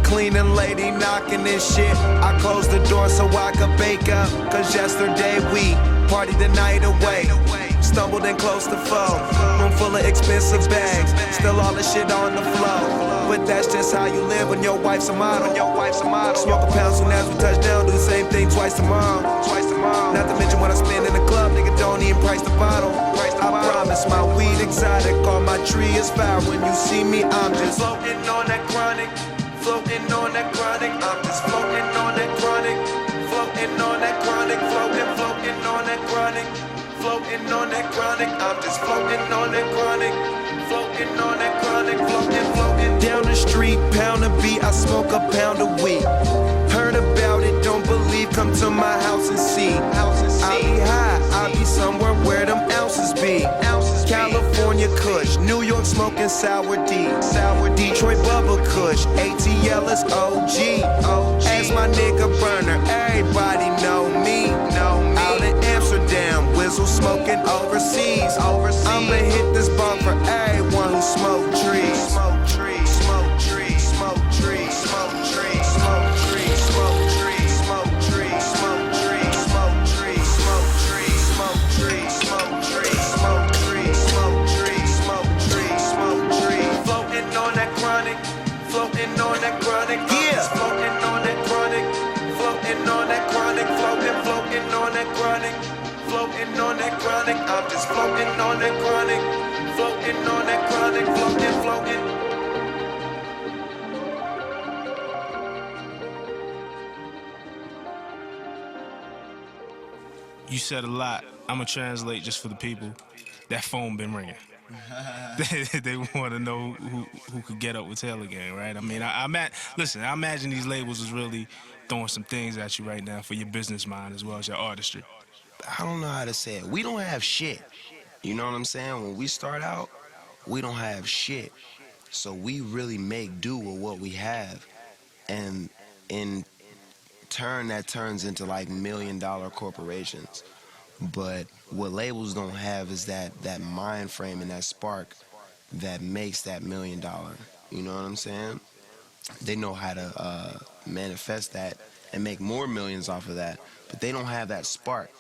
cleaning lady knocking this shit. I closed the door so I could bake up, cause yesterday we partied the night away. Stumbled in close to foe, room full of expensive bags, still all the shit on the floor. But that's just how you live when your wife's a model. Smoke a pound soon as we touch down, do the same thing twice tomorrow. Not to mention what I spend in the club, nigga don't even price the bottle. I promise my weed exotic, all my tree is foul. When you see me, I'm just floating on that chronic, floating on that chronic. I'm just floating on that chronic, floating on that chronic, floating on that chronic, floating on that chronic. I'm just floating on that chronic, floating on that chronic, floating. Down the street, pound a beat, I smoke a pound a week. Heard about it, don't believe, come to my house and see. I be high, I be somewhere where them ounces be. California Kush, New York smoking sour D. Detroit Bubba Kush, ATL is OG. As my nigga Burner, everybody know me. Out in Amsterdam, Wizzle smoking overseas. I'ma hit this bar for everyone who smoke trees. Smoke trees, smoke trees, smoke trees, smoke trees, smoke trees, smoke trees, smoke trees, smoke trees, smoke trees, smoke trees, smoke trees, smoke trees, smoke trees, smoke trees, smoke trees, smoke trees. Floating on that chronic, floating on that chronic. Yeah, floating on that chronic, floating on that chronic, floating on that chronic, floating on that chronic. I'm just floating on that chronic, floating on that chronic, floating. You said a lot. I'm gonna translate just for the people. That phone been ringing. They want to know who could get up with Taylor Gang, right? I mean, listen, I imagine these labels is really throwing some things at you right now for your business mind as well as your artistry. I don't know how to say it. We don't have shit. You know what I'm saying? When we start out, we don't have shit. So we really make do with what we have. And in turn, that turns into like $1 million corporations. But what labels don't have is that mind frame and that spark that makes that $1 million. You know what I'm saying? They know how to manifest that and make more millions off of that, but they don't have that spark.